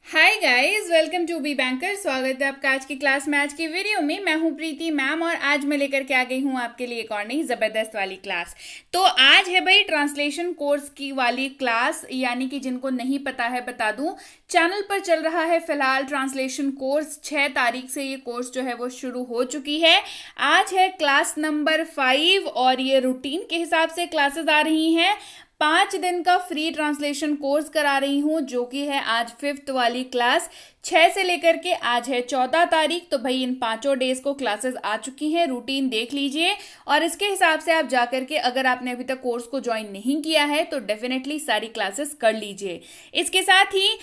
Hi guys, welcome to B banker. स्वागत है आपका आज की क्लास में। आज की वीडियो में मैं हूं प्रीति मैम और आज मैं लेकर के आ गई हूं आपके लिए एक और नई ज़बरदस्त वाली क्लास। तो आज है भाई ट्रांसलेशन कोर्स की वाली क्लास, यानी कि जिनको नहीं पता है बता दूं, चैनल पर चल रहा है फिलहाल ट्रांसलेशन कोर्स। 6 तारीख से ये कोर्स जो है वो शुरू हो चुकी है। आज है क्लास नंबर 5 और ये रूटीन के हिसाब से क्लासेस आ रही हैं। 5 दिन का फ्री ट्रांसलेशन कोर्स करा रही हूँ, जो कि है आज 5th वाली क्लास। 6 से लेकर के आज है 14 तारीख। तो भाई इन 5 डेज को क्लासेस आ चुकी हैं। रूटीन देख लीजिए और इसके हिसाब से आप जाकर के, अगर आपने अभी तक कोर्स को ज्वाइन नहीं किया है तो डेफिनेटली सारी क्लासेस कर लीजिए। इसके साथ ही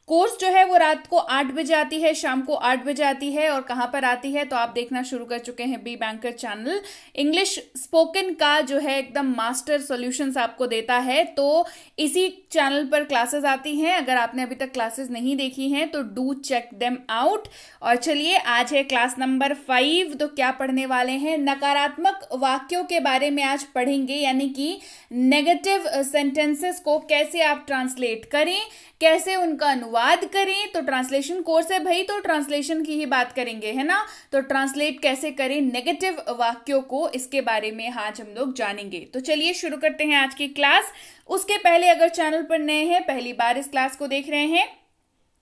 कोर्स जो है वो रात को 8 बजे आती है, शाम को 8 बजे आती है। और कहाँ पर आती है तो आप देखना शुरू कर चुके हैं B banker channel. English spoken का जो है एकदम मास्टर सॉल्यूशंस आपको देता है, तो इसी चैनल पर क्लासेस आती हैं। अगर आपने अभी तक क्लासेस नहीं देखी हैं तो डू चेक देम आउट। और चलिए, आज है क्लास नंबर 5। तो क्या पढ़ने वाले हैं? नकारात्मक वाक्यों के बारे में आज पढ़ेंगे, यानी कि नेगेटिव सेंटेंसेस को कैसे आप ट्रांसलेट करें, कैसे उनका अनुवाद करें। तो ट्रांसलेशन कोर्स है भाई, तो ट्रांसलेशन की ही बात करेंगे, है ना। तो ट्रांसलेट कैसे करें नेगेटिव वाक्यों को, इसके बारे में आज हम लोग जानेंगे। तो चलिए शुरू करते हैं आज की क्लास। उसके पहले अगर चैनल पर नए हैं, पहली बार इस क्लास को देख रहे हैं,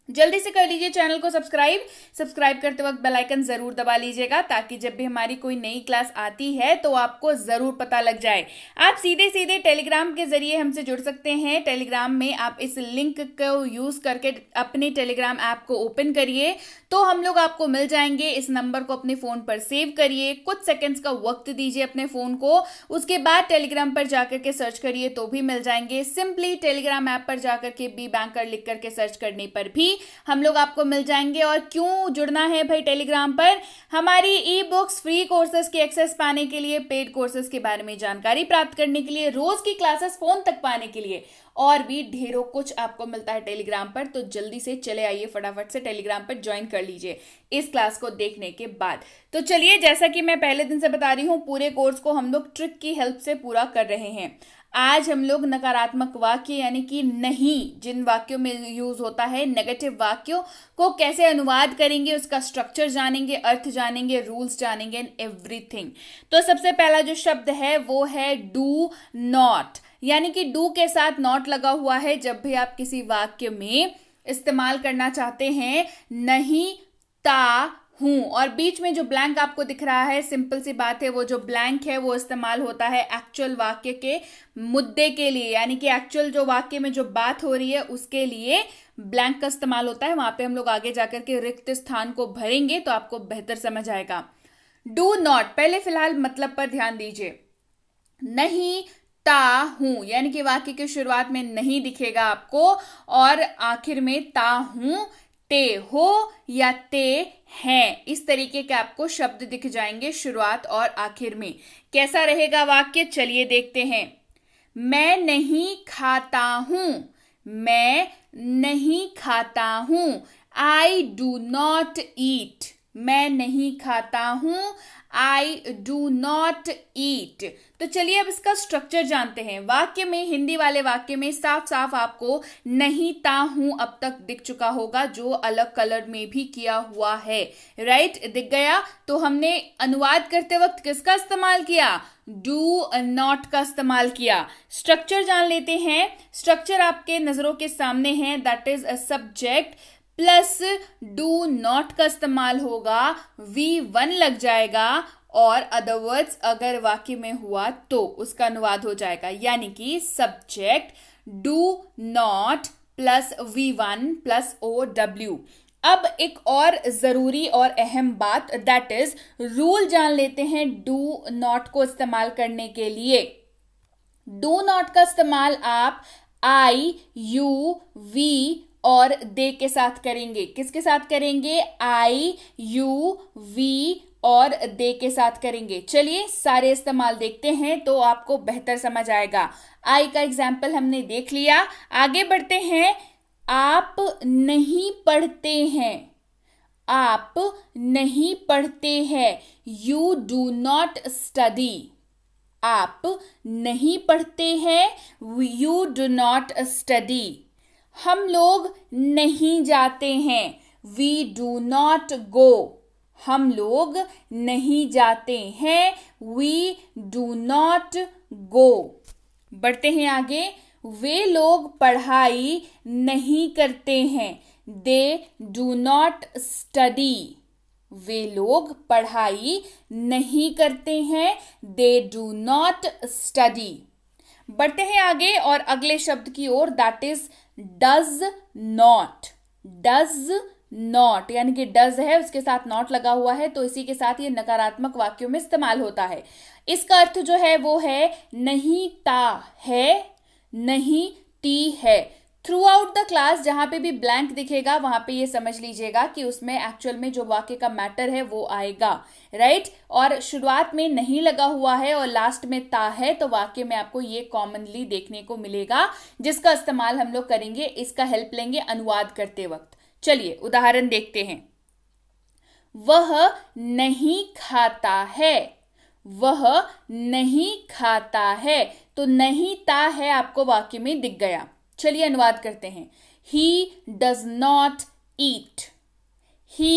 जल्दी से कर लीजिए चैनल को सब्सक्राइब करते वक्त बेल आइकन जरूर दबा लीजिएगा, ताकि जब भी हमारी कोई नई क्लास आती है तो आपको जरूर पता लग जाए। आप सीधे सीधे टेलीग्राम के जरिए हमसे जुड़ सकते हैं। टेलीग्राम में आप इस लिंक को यूज करके अपने टेलीग्राम ऐप को ओपन करिए तो हम लोग आपको मिल जाएंगे। इस नंबर को अपने फोन पर सेव करिए, कुछ सेकंड्स का वक्त दीजिए अपने फोन को, उसके बाद टेलीग्राम पर जाकर के सर्च करिए तो भी मिल जाएंगे। सिंपली टेलीग्राम ऐप पर जाकर के बी बैंकर लिख करके सर्च करने पर भी हम लोग आपको मिल जाएंगे। और क्यों जुड़ना है भाई टेलीग्राम पर? हमारी ई बुक्स, फ्री कोर्सेज की एक्सेस पाने के लिए, पेड कोर्सेज के बारे में जानकारी प्राप्त करने के लिए, रोज की क्लासेस फोन तक पाने के लिए, और भी ढेरों कुछ आपको मिलता है टेलीग्राम पर। तो जल्दी से चले आइए, फटाफट से टेलीग्राम पर ज्वाइन कर लीजिए इस क्लास को देखने के बाद। तो चलिए, जैसा कि मैं पहले दिन से बता रही हूँ, पूरे कोर्स को हम लोग ट्रिक की हेल्प से पूरा कर रहे हैं। आज हम लोग नकारात्मक वाक्य, यानी कि नहीं, जिन वाक्यों में यूज होता है नेगेटिव वाक्यों को, कैसे अनुवाद करेंगे, उसका स्ट्रक्चर जानेंगे, अर्थ जानेंगे, रूल्स जानेंगे एंड एवरीथिंग। तो सबसे पहला जो शब्द है वो है डू नॉट, यानी कि डू के साथ नॉट लगा हुआ है। जब भी आप किसी वाक्य में इस्तेमाल करना चाहते हैं, नहीं, ता, हूं, और बीच में जो ब्लैंक आपको दिख रहा है, सिंपल सी बात है, वो जो ब्लैंक है वो इस्तेमाल होता है एक्चुअल वाक्य के मुद्दे के लिए, यानी कि एक्चुअल जो वाक्य में जो बात हो रही है उसके लिए ब्लैंक का इस्तेमाल होता है। वहां पे हम लोग आगे जाकर के रिक्त स्थान को भरेंगे तो आपको बेहतर समझ आएगा। डू नॉट, पहले फिलहाल मतलब पर ध्यान दीजिए। नहीं, ता, हूं, यानी कि वाक्य की शुरुआत में नहीं दिखेगा आपको और आखिर में ता, हूं, ते, हो या ते हैं, इस तरीके के आपको शब्द दिख जाएंगे शुरुआत और आखिर में। कैसा रहेगा वाक्य, चलिए देखते हैं। मैं नहीं खाता हूं, मैं नहीं खाता हूं, आई डू नॉट ईट, मैं नहीं खाता हूं, आई डू नॉट ईट। तो चलिए अब इसका स्ट्रक्चर जानते हैं। वाक्य में, हिंदी वाले वाक्य में साफ साफ आपको नहीं, ता, हूं अब तक दिख चुका होगा, जो अलग कलर में भी किया हुआ है, राइट, दिख गया। तो हमने अनुवाद करते वक्त किसका इस्तेमाल किया? डू नॉट का इस्तेमाल किया। स्ट्रक्चर जान लेते हैं। स्ट्रक्चर आपके नजरों के सामने है, that is a subject plus do not का इस्तेमाल होगा, V1 लग जाएगा, और अदर वर्ड्स अगर वाक्य में हुआ तो उसका अनुवाद हो जाएगा, यानी कि subject do not plus V1 plus OW। अब एक और जरूरी और अहम बात, दैट इज रूल जान लेते हैं डू नॉट को इस्तेमाल करने के लिए। डू नॉट का इस्तेमाल आप आई, यू, वी और दे के साथ करेंगे। किसके साथ करेंगे? आई, यू, वी और दे के साथ करेंगे। चलिए सारे इस्तेमाल देखते हैं तो आपको बेहतर समझ आएगा। आई का एग्जाम्पल हमने देख लिया, आगे बढ़ते हैं। आप नहीं पढ़ते हैं, आप नहीं पढ़ते हैं, यू डू नॉट स्टडी, आप नहीं पढ़ते हैं, यू डू नॉट स्टडी। हम लोग नहीं जाते हैं, we do not go. हम लोग नहीं जाते हैं, we do not go. बढ़ते हैं आगे, वे लोग पढ़ाई नहीं करते हैं, they do not study. वे लोग पढ़ाई नहीं करते हैं, they do not study. बढ़ते हैं आगे और अगले शब्द की ओर, that is does not. Does not यानी कि डज है, उसके साथ नॉट लगा हुआ है, तो इसी के साथ ये नकारात्मक वाक्यों में इस्तेमाल होता है. इसका अर्थ जो है वो है नहीं ता है, नहीं ती है. थ्रू आउट द क्लास जहां पे भी ब्लैंक दिखेगा वहां पे ये समझ लीजिएगा कि उसमें एक्चुअल में जो वाक्य का मैटर है वो आएगा, राइट. और शुरुआत में नहीं लगा हुआ है और लास्ट में ता है, तो वाक्य में आपको ये कॉमनली देखने को मिलेगा, जिसका इस्तेमाल हम लोग करेंगे, इसका हेल्प लेंगे अनुवाद करते वक्त. चलिए उदाहरण देखते हैं. वह नहीं खाता है, वह नहीं खाता है, तो नहीं ता है आपको वाक्य में दिख गया. चलिए अनुवाद करते हैं. He does not eat. He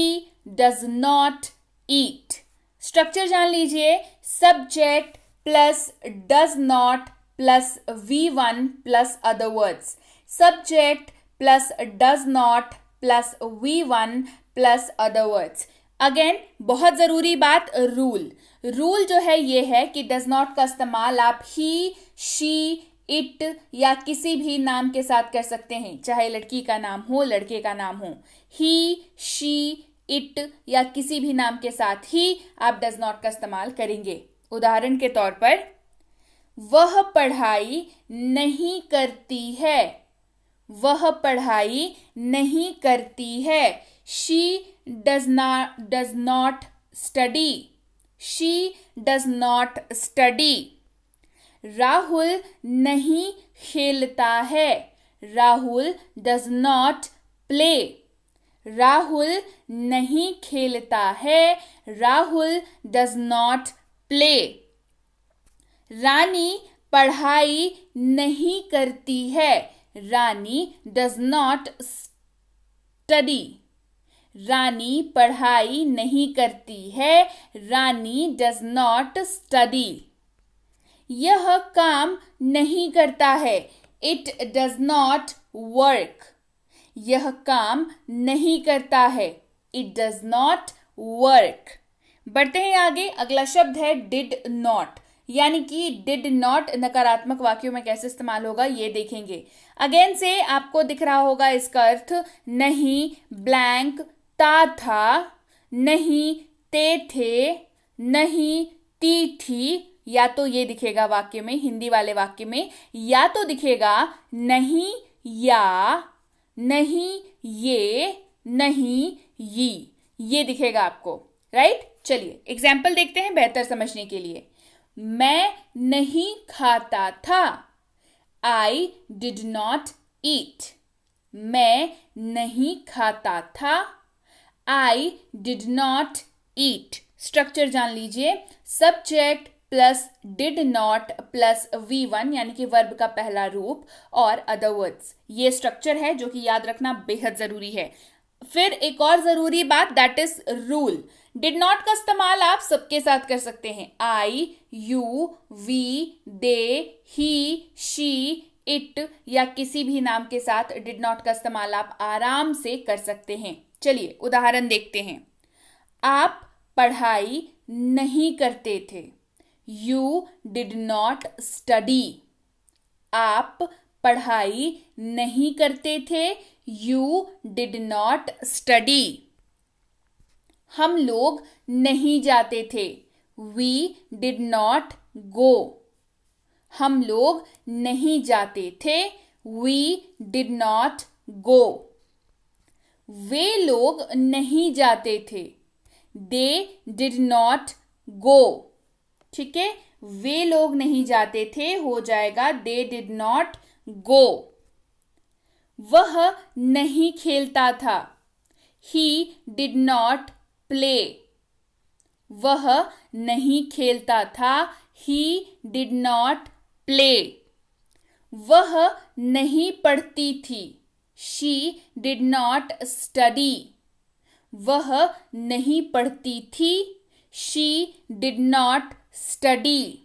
does not eat. Structure जान लीजिए. Subject plus does not plus V1 plus other words. Subject plus does not plus V1 plus other words. Again बहुत जरूरी बात, रूल. रूल जो है ये है कि डज नॉट का इस्तेमाल आप ही, शी, इट या किसी भी नाम के साथ कर सकते हैं, चाहे लड़की का नाम हो, लड़के का नाम हो. ही, शी, इट या किसी भी नाम के साथ ही आप डज नॉट का इस्तेमाल करेंगे. उदाहरण के तौर पर, वह पढ़ाई नहीं करती है, वह पढ़ाई नहीं करती है. She does not study, she does not study. Rahul नहीं खेलता है, Rahul does not play. Rahul नहीं खेलता है, राहुल डज नॉट प्ले. रानी पढ़ाई नहीं करती है, रानी डज नॉट स्टडी. रानी पढ़ाई नहीं करती है, रानी डज नॉट स्टडी. यह काम नहीं करता है, इट डज नॉट वर्क. यह काम नहीं करता है, इट डज नॉट वर्क. बढ़ते हैं आगे. अगला शब्द है डिड नॉट, यानी कि डिड नॉट नकारात्मक वाक्यों में कैसे इस्तेमाल होगा ये देखेंगे. अगेन से आपको दिख रहा होगा इसका अर्थ, नहीं, ब्लैंक, ता था, नहीं, ते थे, नहीं, ती थी. या तो ये दिखेगा वाक्य में, हिंदी वाले वाक्य में, या तो दिखेगा नहीं या, नहीं ये, नहीं ये दिखेगा आपको, राइट. चलिए एग्जाम्पल देखते हैं बेहतर समझने के लिए. मैं नहीं खाता था, I did not eat. मैं नहीं खाता था, I did not eat. Structure जान लीजिए. Subject plus did not plus V1 यानी कि वर्ब का पहला रूप और अदर वर्ड्स. ये स्ट्रक्चर है जो कि याद रखना बेहद जरूरी है. फिर एक और जरूरी बात, that is rule. Did not का इस्तेमाल आप सबके साथ कर सकते हैं. I, you, we, they, he, she, it या किसी भी नाम के साथ डिड नॉट का इस्तेमाल आप आराम से कर सकते हैं. चलिए उदाहरण देखते हैं. आप पढ़ाई नहीं करते थे, यू डिड नॉट स्टडी. आप पढ़ाई नहीं करते थे, यू डिड नॉट स्टडी. हम लोग नहीं जाते थे, वी डिड नॉट गो. हम लोग नहीं जाते थे, वी डिड नॉट गो. वे लोग नहीं जाते थे, दे डिड नॉट गो. ठीक है, वे लोग नहीं जाते थे हो जाएगा दे डिड नॉट गो. वह नहीं खेलता था, ही डिड नॉट प्ले. वह नहीं खेलता था, ही डिड नॉट प्ले. वह नहीं पढ़ती थी, शी डिड नॉट स्टडी, वह नहीं पढ़ती थी, शी डिड नॉट स्टडी।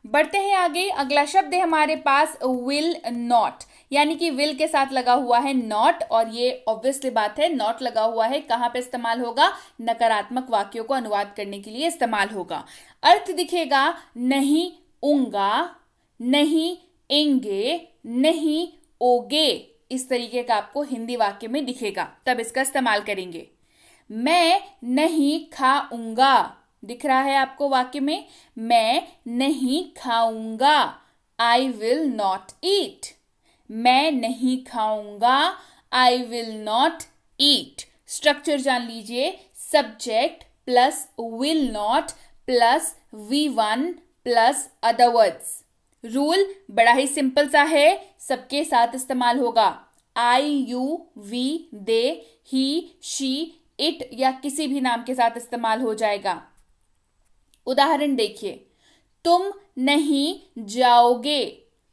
बढ़ते हैं आगे, अगला शब्द है हमारे पास विल नॉट, यानी कि विल के साथ लगा हुआ है नॉट, और ये ऑब्वियसली बात है, नॉट लगा हुआ है कहाँ पे इस्तेमाल होगा, नकारात्मक वाक्यों को अनुवाद करने के लिए इस्तेमाल होगा। अर्थ दिखेगा नहीं ऊंगा, नहीं एंगे, नहीं ओगे, इस तरीके का आपको हिंदी वाक्य में दिखेगा, तब इसका इस्तेमाल करेंगे। मैं नहीं खाऊंगा, दिख रहा है आपको वाक्य में, मैं नहीं खाऊंगा, आई विल नॉट ईट, मैं नहीं खाऊंगा, I will not eat. Structure जान लीजिए, subject plus will not plus V1 plus other words. Rule बड़ा ही सिंपल सा है, सबके साथ इस्तेमाल होगा। I, you, we, they, he, she, it या किसी भी नाम के साथ इस्तेमाल हो जाएगा। उदाहरण देखिए, तुम नहीं जाओगे,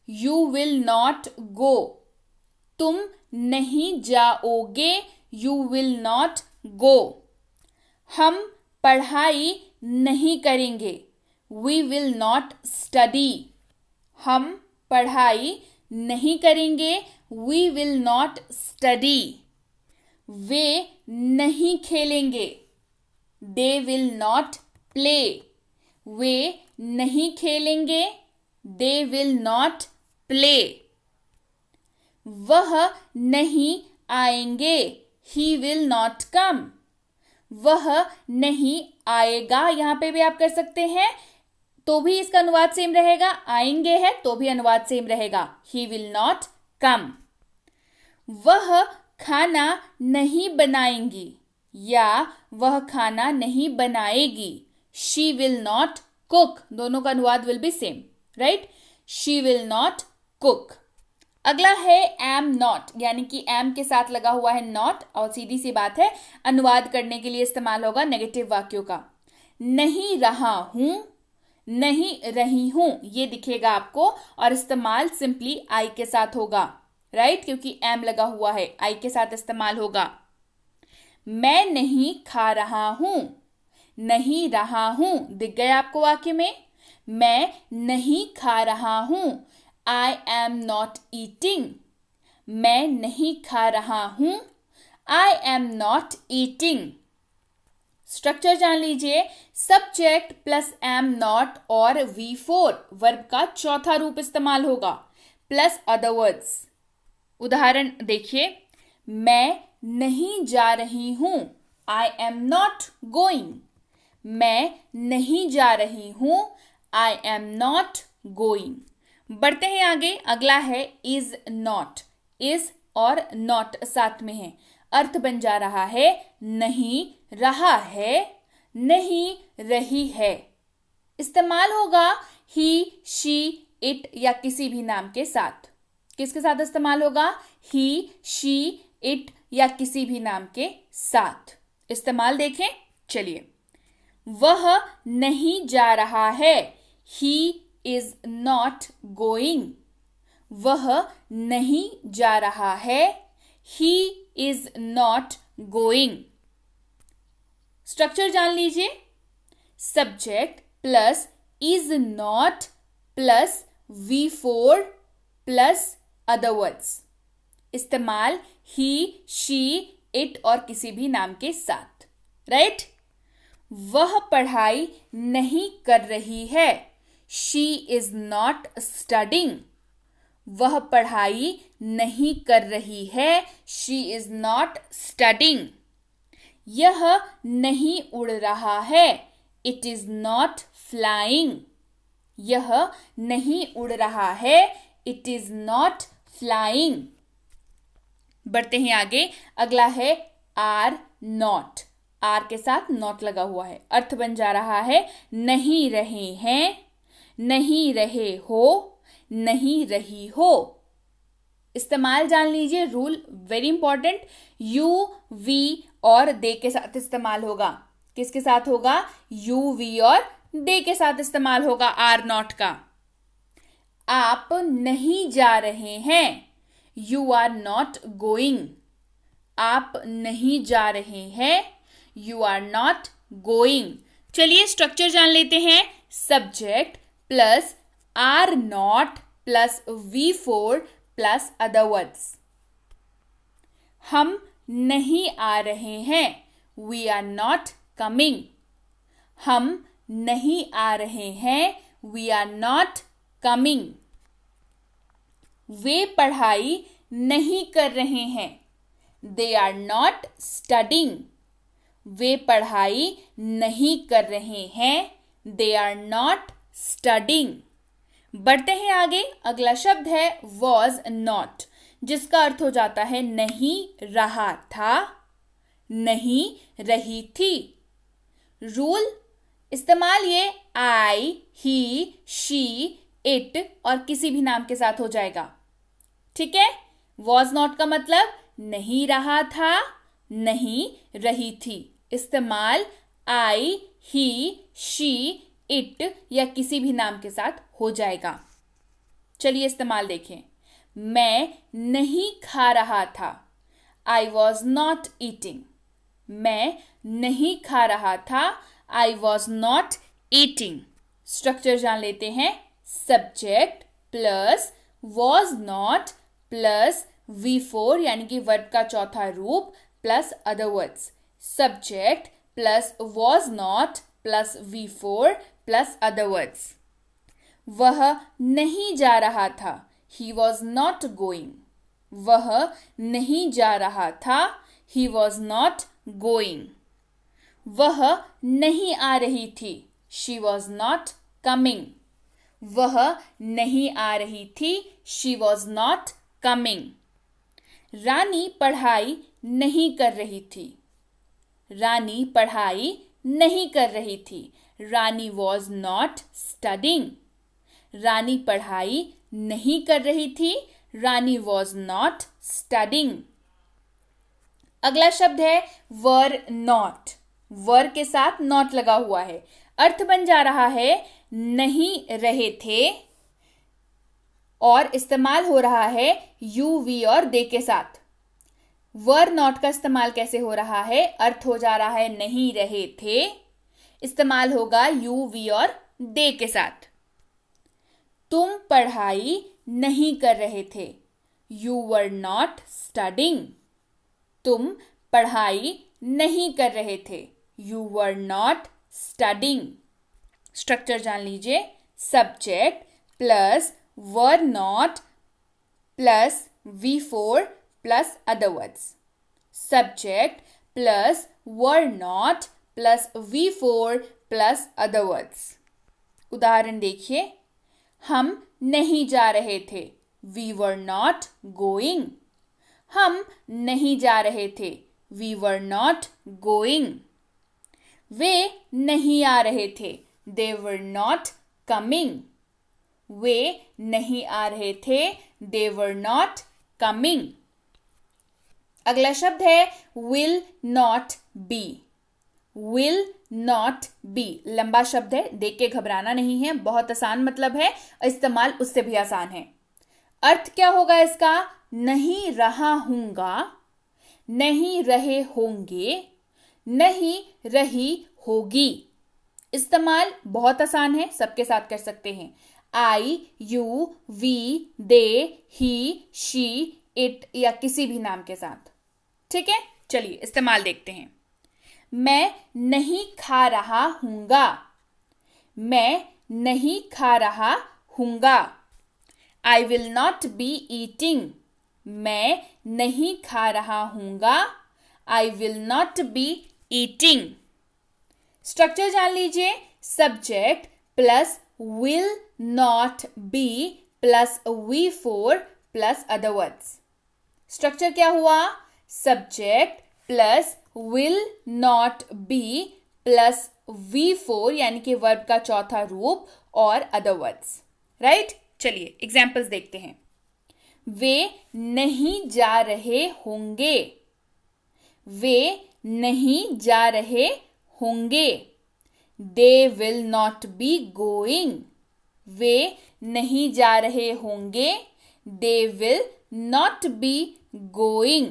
यू विल नॉट गो, तुम नहीं जाओगे, यू विल नॉट गो। हम पढ़ाई नहीं करेंगे, वी विल नॉट स्टडी, हम पढ़ाई नहीं करेंगे, वी विल नॉट स्टडी। वे नहीं खेलेंगे, दे विल नॉट प्ले, वे नहीं खेलेंगे, दे विल नॉट प्ले। वह नहीं आएंगे, ही विल नॉट कम, वह नहीं आएगा, यहां पे भी आप कर सकते हैं, तो भी इसका अनुवाद सेम रहेगा, आएंगे है तो भी अनुवाद सेम रहेगा, ही विल नॉट कम। वह खाना नहीं बनाएंगी या वह खाना नहीं बनाएगी, शी विल नॉट कुक, दोनों का अनुवाद will be same, right, she will not cook. अगला है एम नॉट, यानी कि एम के साथ लगा हुआ है नॉट, और सीधी सी बात है अनुवाद करने के लिए इस्तेमाल होगा नेगेटिव वाक्यों का। नहीं रहा हूं, नहीं रही हूं, ये दिखेगा आपको, और इस्तेमाल सिंपली आई के साथ होगा, राइट, क्योंकि एम लगा हुआ है, आई के साथ इस्तेमाल होगा। मैं नहीं खा रहा हूं, नहीं रहा हूं, दिख गया आपको वाक्य में, मैं नहीं खा रहा हूं, आई एम नॉट ईटिंग, मैं नहीं खा रहा हूं, I am not eating. Structure जान लीजिए, सब्जेक्ट प्लस एम नॉट और V4 वर्ब का चौथा रूप इस्तेमाल होगा, प्लस अदर वर्ड्स। उदाहरण देखिए, मैं नहीं जा रही हूं, आई एम नॉट गोइंग, मैं नहीं जा रही हूं, आई एम नॉट गोइंग। बढ़ते हैं आगे, अगला है इज नॉट, इज और नॉट साथ में है, अर्थ बन जा रहा है नहीं रहा है, नहीं रही है। इस्तेमाल होगा ही, शी, इट या किसी भी नाम के साथ। किसके साथ इस्तेमाल होगा, ही, शी, इट या किसी भी नाम के साथ। इस्तेमाल देखें, चलिए, वह नहीं जा रहा है, ही इज नॉट गोइंग, वह नहीं जा रहा है, he is not going. Structure जान लीजिए, subject plus is not plus V4 plus other words. इस्तेमाल ही, शी, इट और किसी भी नाम के साथ, राइट। वह पढ़ाई नहीं कर रही है, शी इज नॉट स्टडिंग, वह पढ़ाई नहीं कर रही है, शी इज नॉट स्टडिंग। यह नहीं उड़ रहा है, इट इज नॉट फ्लाइंग, यह नहीं उड़ रहा है, इट इज नॉट फ्लाइंग। बढ़ते हैं आगे, अगला है आर नॉट, आर के साथ नॉट लगा हुआ है, अर्थ बन जा रहा है नहीं रहे हैं, नहीं रहे हो, नहीं रही हो। इस्तेमाल जान लीजिए, rule very important, you, we और दे के साथ इस्तेमाल होगा। किसके साथ होगा, यू, वी और दे के साथ इस्तेमाल होगा आर नॉट का। आप नहीं जा रहे हैं, यू आर नॉट गोइंग, आप नहीं जा रहे हैं, यू आर नॉट गोइंग। चलिए स्ट्रक्चर जान लेते हैं। Subject plus R not plus V4 plus other words. हम नहीं आ रहे हैं, वी आर नॉट कमिंग। हम नहीं आ रहे हैं, वी आर नॉट कमिंग। वे पढ़ाई नहीं कर रहे हैं, दे आर नॉट स्टडिंग। वे पढ़ाई नहीं कर रहे हैं, दे आर नॉट स्टडिंग। बढ़ते हैं आगे। अगला शब्द है वॉज नॉट, जिसका अर्थ हो जाता है नहीं रहा था, नहीं रही थी। रूल इस्तेमाल ये आई, ही, शी, इट और किसी भी नाम के साथ हो जाएगा। ठीक है। वॉज नॉट का मतलब नहीं रहा था, नहीं रही थी। इस्तेमाल आई, ही, शी, इट या किसी भी नाम के साथ हो जाएगा। चलिए इस्तेमाल देखें। मैं नहीं खा रहा था, आई वॉज नॉट ईटिंग। मैं नहीं खा रहा था, I was not eating. Structure जान लेते हैं। Subject plus was not plus V4 यानी कि वर्ब का चौथा रूप plus other words. Subject plus was not plus V4 plus other words. वह नहीं जा रहा था, ही वॉज नॉट गोइंग। वह नहीं जा रहा था, ही वॉज नॉट गोइंग। वह नहीं आ रही थी, शी वॉज नॉट कमिंग। वह नहीं आ रही थी, शी वॉज नॉट कमिंग। रानी पढ़ाई नहीं कर रही थी, रानी पढ़ाई नहीं कर रही थी। रानी वॉज नॉट स्टडिंग। रानी पढ़ाई नहीं कर रही थी, रानी वॉज नॉट स्टडिंग। अगला शब्द है वर नॉट। वर के साथ नॉट लगा हुआ है। अर्थ बन जा रहा है नहीं रहे थे और इस्तेमाल हो रहा है यू, वी और दे के साथ। वर नॉट का इस्तेमाल कैसे हो रहा है? अर्थ हो जा रहा है नहीं रहे थे, इस्तेमाल होगा यू, वी और दे के साथ। तुम पढ़ाई नहीं कर रहे थे, यू वर नॉट स्टडिंग। तुम पढ़ाई नहीं कर रहे थे, you were not studying. Structure जान लीजिए। Subject plus were not plus V4 plus other words. Subject plus were not plus V4 plus other words. उदाहरण देखिए। हम नहीं जा रहे थे, वी वर नॉट गोइंग। हम नहीं जा रहे थे, वी वर नॉट गोइंग। वे नहीं आ रहे थे, दे वर नॉट कमिंग। वे नहीं आ रहे थे, दे वर नॉट कमिंग। अगला शब्द है will not B. Will not B लंबा शब्द है, देख के घबराना नहीं है, बहुत आसान मतलब है, इस्तेमाल उससे भी आसान है। अर्थ क्या होगा इसका? नहीं रहा हूंगा, नहीं रहे होंगे, नहीं रही होगी। इस्तेमाल बहुत आसान है, सबके साथ कर सकते हैं। I, you, we, they, he, she, it या किसी भी नाम के साथ। ठीक है, चलिए इस्तेमाल देखते हैं। मैं नहीं खा रहा हूंगा, मैं नहीं खा रहा हूंगा। I will not be eating, मैं नहीं खा रहा हूंगा, I will not be eating. Structure जान लीजिए। Subject plus will not be plus V4 plus other words. Structure क्या हुआ? Subject plus will not be plus V4 यानी कि वर्ब का चौथा रूप और अदर वर्ड्स। राइट, चलिए एग्जाम्पल्स देखते हैं। वे नहीं जा रहे होंगे, वे नहीं जा रहे होंगे। They will not be going, वे नहीं जा रहे होंगे, they will not be going.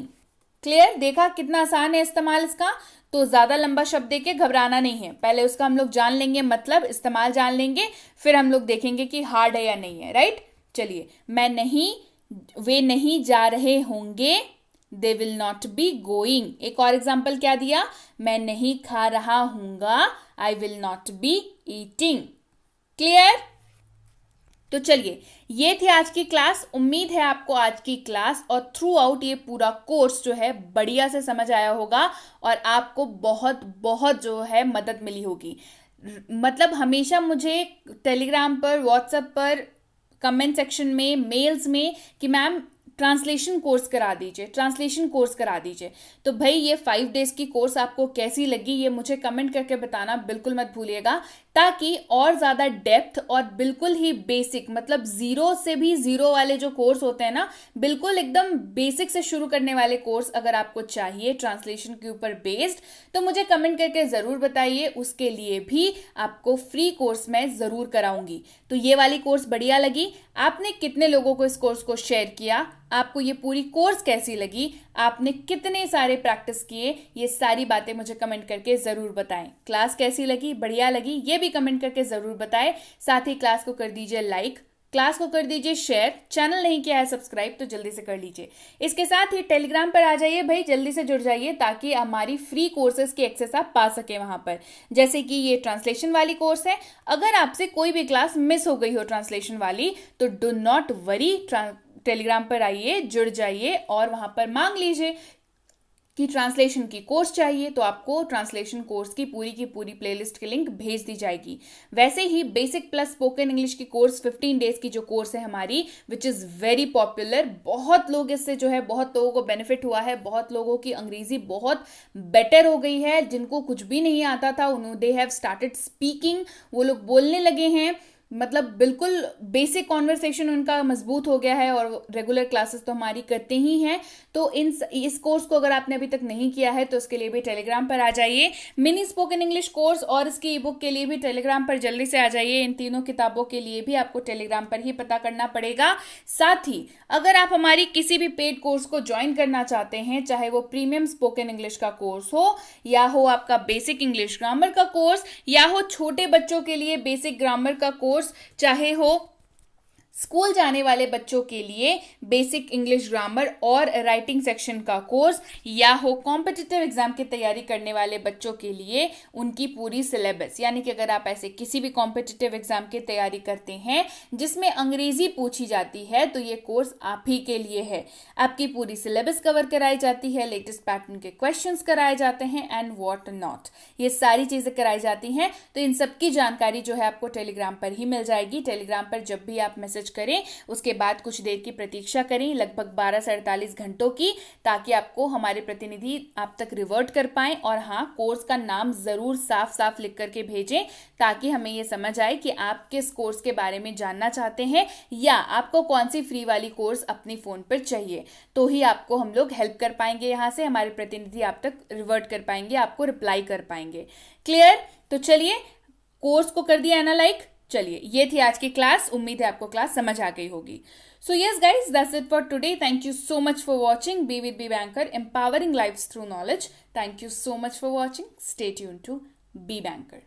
Clear? देखा कितना आसान है इस्तेमाल इसका। तो ज्यादा लंबा शब्द देके घबराना नहीं है, पहले उसका हम लोग जान लेंगे, मतलब इस्तेमाल जान लेंगे, फिर हम लोग देखेंगे कि हार्ड है या नहीं है। राइट? चलिए, वे नहीं जा रहे होंगे, they will not be going. एक और एग्जाम्पल क्या दिया? मैं नहीं खा रहा हूंगा, I will not be eating. Clear? तो चलिए, ये थी आज की क्लास। उम्मीद है आपको आज की क्लास और थ्रू आउट ये पूरा कोर्स जो है बढ़िया से समझ आया होगा और आपको बहुत बहुत जो है मदद मिली होगी। मतलब हमेशा मुझे टेलीग्राम पर, व्हाट्सएप पर, कमेंट सेक्शन में, मेल्स में कि मैम ट्रांसलेशन कोर्स करा दीजिए, ट्रांसलेशन कोर्स करा दीजिए। तो भाई ये 5 डेज की कोर्स आपको कैसी लगी ये मुझे कमेंट करके बताना बिल्कुल मत भूलिएगा, ताकि और ज़्यादा डेप्थ और बिल्कुल ही बेसिक, मतलब जीरो से भी जीरो वाले जो कोर्स होते हैं ना, बिल्कुल एकदम बेसिक से शुरू करने वाले कोर्स अगर आपको चाहिए ट्रांसलेशन के ऊपर बेस्ड, तो मुझे कमेंट करके ज़रूर बताइए। उसके लिए भी आपको फ्री कोर्स मैं ज़रूर कराऊंगी। तो ये वाली कोर्स बढ़िया लगी? आपने कितने लोगों को इस कोर्स को शेयर किया? आपको ये पूरी कोर्स कैसी लगी? आपने कितने सारे प्रैक्टिस किए? ये सारी बातें मुझे कमेंट करके ज़रूर बताएं। क्लास कैसी लगी? बढ़िया लगी? ये भी कमेंट करके ज़रूर बताएं। साथ ही क्लास को कर दीजिए लाइक, क्लास को कर दीजिए शेयर, चैनल नहीं किया है सब्सक्राइब तो जल्दी से कर लीजिए। इसके साथ ही टेलीग्राम पर आ जाइए भाई, जल्दी से जुड़ जाइए ताकि हमारी फ्री कोर्सेज की एक्सेस आप पा सके वहां पर। जैसे कि ये ट्रांसलेशन वाली कोर्स है, अगर आपसे कोई भी क्लास मिस हो गई हो ट्रांसलेशन वाली तो डू नॉट वरी, टेलीग्राम पर आइए, जुड़ जाइए और वहां पर मांग लीजिए कि ट्रांसलेशन की कोर्स चाहिए, तो आपको ट्रांसलेशन कोर्स की पूरी प्लेलिस्ट की लिंक भेज दी जाएगी। वैसे ही बेसिक प्लस स्पोकन इंग्लिश की कोर्स 15 डेज की जो कोर्स है हमारी, विच इज़ वेरी पॉपुलर, बहुत लोग इससे जो है, बहुत लोगों को बेनिफिट हुआ है, बहुत लोगों की अंग्रेजी बहुत बेटर हो गई है। जिनको कुछ भी नहीं आता था उन्होंने दे हैव स्टार्टेड स्पीकिंग, वो लोग बोलने लगे हैं, मतलब बिल्कुल बेसिक कॉन्वर्सेशन उनका मजबूत हो गया है और रेगुलर क्लासेस तो हमारी करते ही हैं। तो इस कोर्स को अगर आपने अभी तक नहीं किया है तो उसके लिए भी टेलीग्राम पर आ जाइए। मिनी स्पोकन इंग्लिश कोर्स और इसकी ई बुक के लिए भी टेलीग्राम पर जल्दी से आ जाइए। इन तीनों किताबों के लिए भी आपको टेलीग्राम पर ही पता करना पड़ेगा। साथ ही अगर आप हमारी किसी भी पेड कोर्स को ज्वाइन करना चाहते हैं, चाहे वो प्रीमियम स्पोकन इंग्लिश का कोर्स हो, या हो आपका बेसिक इंग्लिश ग्रामर का कोर्स, या हो छोटे बच्चों के लिए बेसिक ग्रामर का कोर्स, चाहे हो स्कूल जाने वाले बच्चों के लिए बेसिक इंग्लिश ग्रामर और राइटिंग सेक्शन का कोर्स, या हो कॉम्पिटिटिव एग्जाम की तैयारी करने वाले बच्चों के लिए उनकी पूरी सिलेबस, यानी कि अगर आप ऐसे किसी भी कॉम्पिटिटिव एग्जाम की तैयारी करते हैं जिसमें अंग्रेजी पूछी जाती है, तो ये कोर्स आप ही के लिए है। आपकी पूरी सिलेबस कवर कराई जाती है, लेटेस्ट पैटर्न के क्वेश्चंस कराए जाते हैं एंड व्हाट नॉट, ये सारी चीजें कराई जाती हैं। तो इन सब की जानकारी जो है आपको टेलीग्राम पर ही मिल जाएगी। टेलीग्राम पर जब भी आप मैसेज करें उसके बाद कुछ देर की प्रतीक्षा करें, लगभग 12 से 48 घंटों की, ताकि आपको हमारे प्रतिनिधि आप तक रिवर्ट कर पाएं। और हाँ, कोर्स का नाम जरूर साफ साफ लिख करके भेजें ताकि हमें ये समझ आए कि आप किस कोर्स के बारे में जानना चाहते हैं या आपको कौन सी फ्री वाली कोर्स अपनी फोन पर चाहिए। तो ही आपको हम लोग हेल्प कर पाएंगे, यहाँ से हमारे प्रतिनिधि आप तक रिवर्ट कर पाएंगे, आपको रिप्लाई कर पाएंगे। क्लियर? तो चलिए, कोर्स को कर दिया है ना लाइक। चलिए, ये थी आज की क्लास। उम्मीद है आपको क्लास समझ आ गई होगी। So yes guys, that's it for today. Thank you so much for watching B with B banker, empowering lives through knowledge. Thank you so much for watching. Stay tuned to B banker.